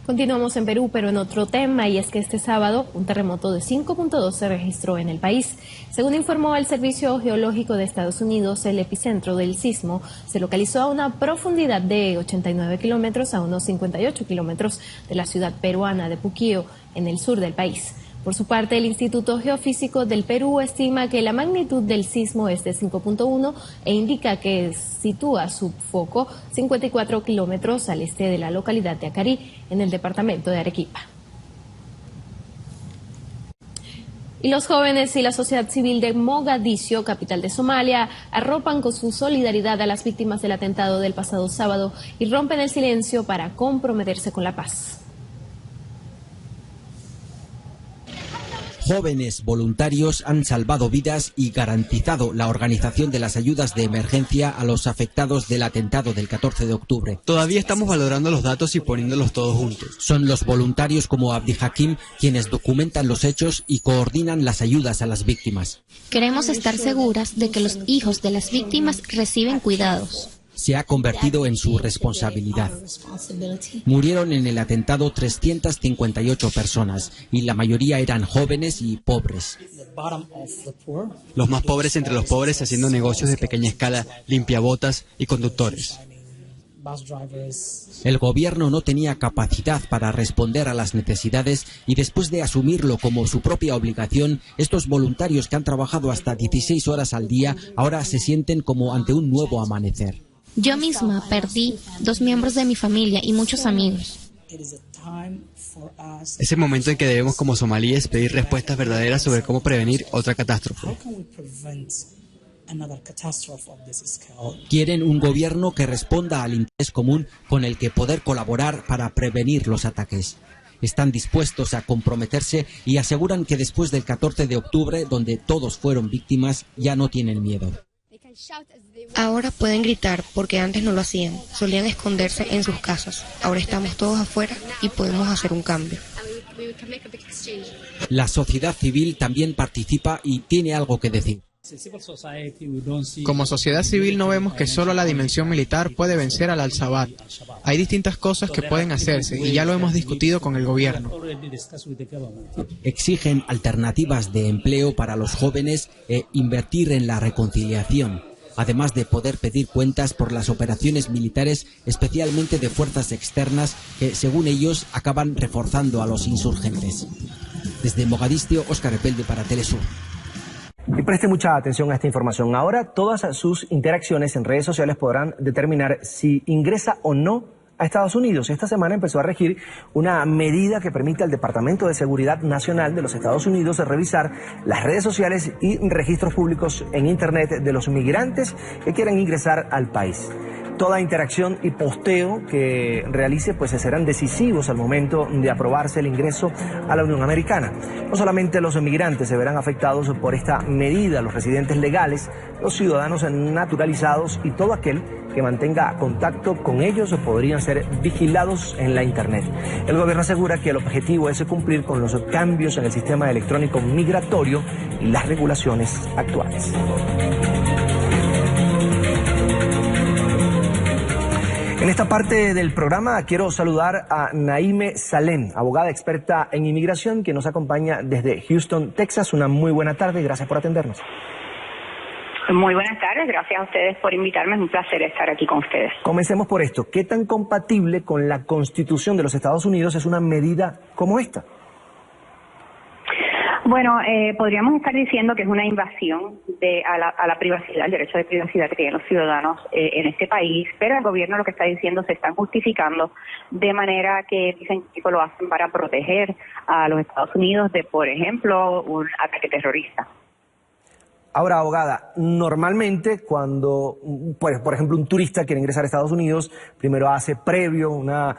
Continuamos en Perú, pero en otro tema, y es que este sábado un terremoto de 5.2 se registró en el país. Según informó el Servicio Geológico de Estados Unidos, el epicentro del sismo se localizó a una profundidad de 89 kilómetros a unos 58 kilómetros de la ciudad peruana de Puquio, en el sur del país. Por su parte, el Instituto Geofísico del Perú estima que la magnitud del sismo es de 5.1 e indica que sitúa su foco 54 kilómetros al este de la localidad de Acarí, en el departamento de Arequipa. Y los jóvenes y la sociedad civil de Mogadiscio, capital de Somalia, arropan con su solidaridad a las víctimas del atentado del pasado sábado y rompen el silencio para comprometerse con la paz. Jóvenes voluntarios han salvado vidas y garantizado la organización de las ayudas de emergencia a los afectados del atentado del 14 de octubre. Todavía estamos valorando los datos y poniéndolos todos juntos. Son los voluntarios como Abdi Hakim quienes documentan los hechos y coordinan las ayudas a las víctimas. Queremos estar seguras de que los hijos de las víctimas reciben cuidados. Se ha convertido en su responsabilidad. Murieron en el atentado 358 personas y la mayoría eran jóvenes y pobres. Los más pobres entre los pobres haciendo negocios de pequeña escala, limpiabotas y conductores. El gobierno no tenía capacidad para responder a las necesidades y después de asumirlo como su propia obligación, estos voluntarios que han trabajado hasta 16 horas al día ahora se sienten como ante un nuevo amanecer. Yo misma perdí 2 miembros de mi familia y muchos amigos. Es el momento en que debemos como somalíes pedir respuestas verdaderas sobre cómo prevenir otra catástrofe. Quieren un gobierno que responda al interés común con el que poder colaborar para prevenir los ataques. Están dispuestos a comprometerse y aseguran que después del 14 de octubre, donde todos fueron víctimas, ya no tienen miedo. Ahora pueden gritar porque antes no lo hacían. Solían esconderse en sus casas. Ahora estamos todos afuera y podemos hacer un cambio. La sociedad civil también participa y tiene algo que decir. Como sociedad civil no vemos que solo la dimensión militar puede vencer al Al-Shabaab. Hay distintas cosas que pueden hacerse y ya lo hemos discutido con el gobierno. Exigen alternativas de empleo para los jóvenes e invertir en la reconciliación, además de poder pedir cuentas por las operaciones militares, especialmente de fuerzas externas que, según ellos, acaban reforzando a los insurgentes. Desde Mogadiscio, Óscar Epelde para Telesur. Y preste mucha atención a esta información. Ahora todas sus interacciones en redes sociales podrán determinar si ingresa o no a Estados Unidos. Esta semana empezó a regir una medida que permite al Departamento de Seguridad Nacional de los Estados Unidos revisar las redes sociales y registros públicos en Internet de los migrantes que quieran ingresar al país. Toda interacción y posteo que realice pues serán decisivos al momento de aprobarse el ingreso a la Unión Americana. No solamente los migrantes se verán afectados por esta medida, los residentes legales, los ciudadanos naturalizados y todo aquel que mantenga contacto con ellos podrían ser vigilados en la Internet. El gobierno asegura que el objetivo es cumplir con los cambios en el sistema electrónico migratorio y las regulaciones actuales. En esta parte del programa quiero saludar a Naime Salem, abogada experta en inmigración, que nos acompaña desde Houston, Texas. Una muy buena tarde y gracias por atendernos. Muy buenas tardes, gracias a ustedes por invitarme, es un placer estar aquí con ustedes. Comencemos por esto. ¿Qué tan compatible con la Constitución de los Estados Unidos es una medida como esta? Bueno, podríamos estar diciendo que es una invasión a la privacidad, el derecho de privacidad que tienen los ciudadanos en este país, pero el gobierno lo que está diciendo se están justificando de manera que dicen que lo hacen para proteger a los Estados Unidos de, por ejemplo, un ataque terrorista. Ahora, abogada, normalmente cuando, pues, por ejemplo, un turista quiere ingresar a Estados Unidos, primero hace previo una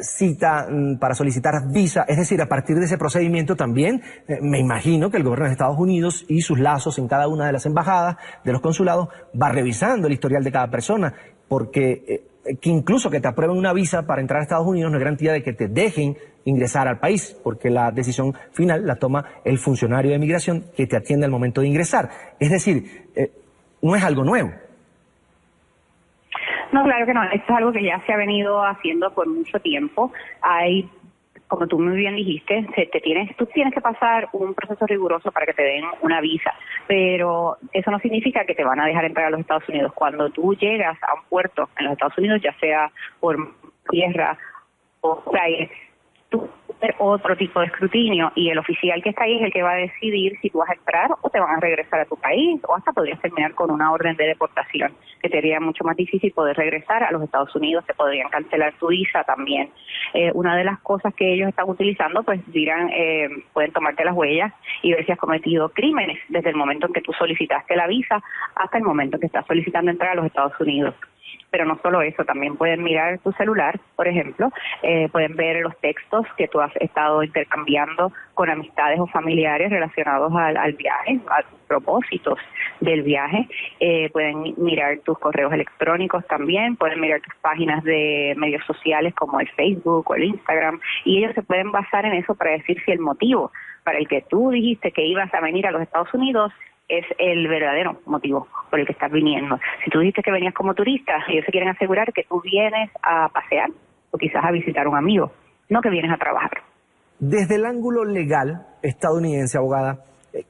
cita para solicitar visa, es decir, a partir de ese procedimiento también me imagino que el gobierno de Estados Unidos y sus lazos en cada una de las embajadas, de los consulados, va revisando el historial de cada persona, porque que incluso que te aprueben una visa para entrar a Estados Unidos no es garantía de que te dejen ingresar al país, porque la decisión final la toma el funcionario de migración que te atiende al momento de ingresar. Es decir, no es algo nuevo. No, claro que no. Esto es algo que ya se ha venido haciendo por mucho tiempo. Hay como tú muy bien dijiste, tú tienes que pasar un proceso riguroso para que te den una visa, pero eso no significa que te van a dejar entrar a los Estados Unidos. Cuando tú llegas a un puerto en los Estados Unidos, ya sea por tierra o aire, tú otro tipo de escrutinio y el oficial que está ahí es el que va a decidir si tú vas a entrar o te van a regresar a tu país, o hasta podrías terminar con una orden de deportación, que te haría mucho más difícil poder regresar a los Estados Unidos. Te podrían cancelar tu visa también. Una de las cosas que ellos están utilizando, pues dirán, pueden tomarte las huellas y ver si has cometido crímenes desde el momento en que tú solicitaste la visa hasta el momento en que estás solicitando entrar a los Estados Unidos. Pero no solo eso, también pueden mirar tu celular, por ejemplo, pueden ver los textos que tú has estado intercambiando con amistades o familiares relacionados al viaje, a propósitos del viaje. Pueden mirar tus correos electrónicos también, pueden mirar tus páginas de medios sociales como el Facebook o el Instagram, y ellos se pueden basar en eso para decir si el motivo para el que tú dijiste que ibas a venir a los Estados Unidos es el verdadero motivo por el que estás viniendo. Si tú dijiste que venías como turista, ellos se quieren asegurar que tú vienes a pasear o quizás a visitar a un amigo, no que vienes a trabajar. Desde el ángulo legal estadounidense, abogada,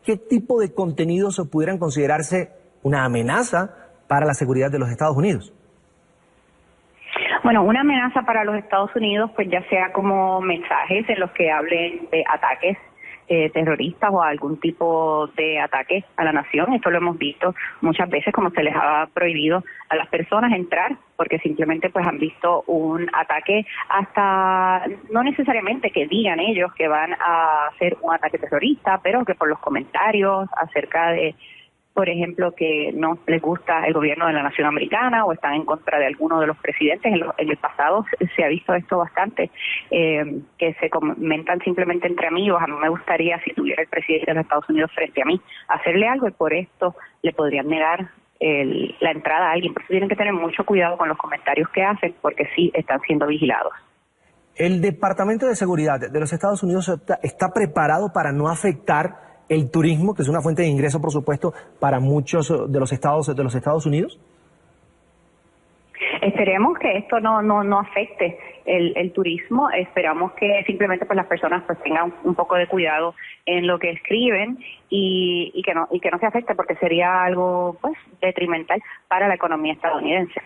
¿qué tipo de contenidos pudieran considerarse una amenaza para la seguridad de los Estados Unidos? Bueno, una amenaza para los Estados Unidos, pues ya sea como mensajes en los que hablen de ataques terroristas o algún tipo de ataque a la nación. Esto lo hemos visto muchas veces, como se les ha prohibido a las personas entrar porque simplemente pues han visto un ataque, hasta no necesariamente que digan ellos que van a hacer un ataque terrorista, pero que por los comentarios acerca de, por ejemplo, que no les gusta el gobierno de la nación americana o están en contra de alguno de los presidentes. En el pasado se ha visto esto bastante, que se comentan simplemente entre amigos. A mí me gustaría, si tuviera el presidente de los Estados Unidos frente a mí, hacerle algo, y por esto le podrían negar la entrada a alguien. Por eso tienen que tener mucho cuidado con los comentarios que hacen, porque sí están siendo vigilados. ¿El Departamento de Seguridad de los Estados Unidos está preparado para no afectar el turismo, que es una fuente de ingreso, por supuesto, para muchos de los Estados Unidos? Esperemos que esto no afecte el turismo. Esperamos que simplemente pues las personas pues tengan un poco de cuidado en lo que escriben y que no se afecte, porque sería algo pues detrimental para la economía estadounidense.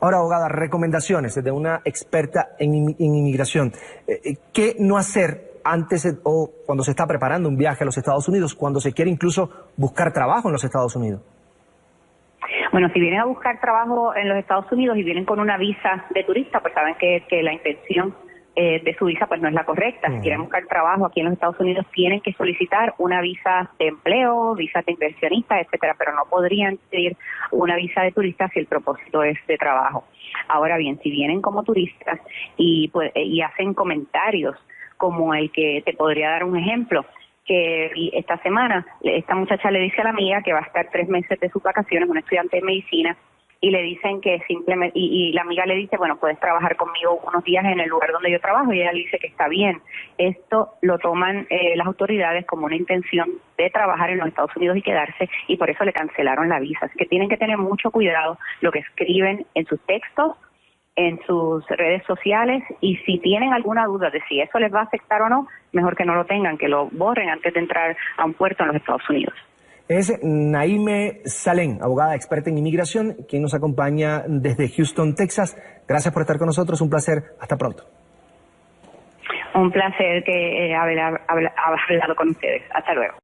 Ahora, abogada, recomendaciones de una experta en inmigración. ¿Qué no hacer antes o cuando se está preparando un viaje a los Estados Unidos, cuando se quiere incluso buscar trabajo en los Estados Unidos? Bueno, si vienen a buscar trabajo en los Estados Unidos y vienen con una visa de turista, pues saben que la intención de su visa pues no es la correcta. Si quieren buscar trabajo aquí en los Estados Unidos, tienen que solicitar una visa de empleo, visa de inversionista, etcétera, pero no podrían pedir una visa de turista si el propósito es de trabajo. Ahora bien, si vienen como turistas y hacen comentarios como el que te podría dar un ejemplo, que esta semana esta muchacha le dice a la amiga que va a estar 3 meses de sus vacaciones, una estudiante de medicina, y le dicen que simplemente, y la amiga le dice, bueno, puedes trabajar conmigo unos días en el lugar donde yo trabajo, y ella le dice que está bien. Esto lo toman las autoridades como una intención de trabajar en los Estados Unidos y quedarse, y por eso le cancelaron la visa. Así que tienen que tener mucho cuidado lo que escriben en sus textos, en sus redes sociales, y si tienen alguna duda de si eso les va a afectar o no, mejor que no lo tengan, que lo borren antes de entrar a un puerto en los Estados Unidos. Es Naime Salem, abogada experta en inmigración, quien nos acompaña desde Houston, Texas. Gracias por estar con nosotros, un placer. Hasta pronto. Un placer haber hablado con ustedes. Hasta luego.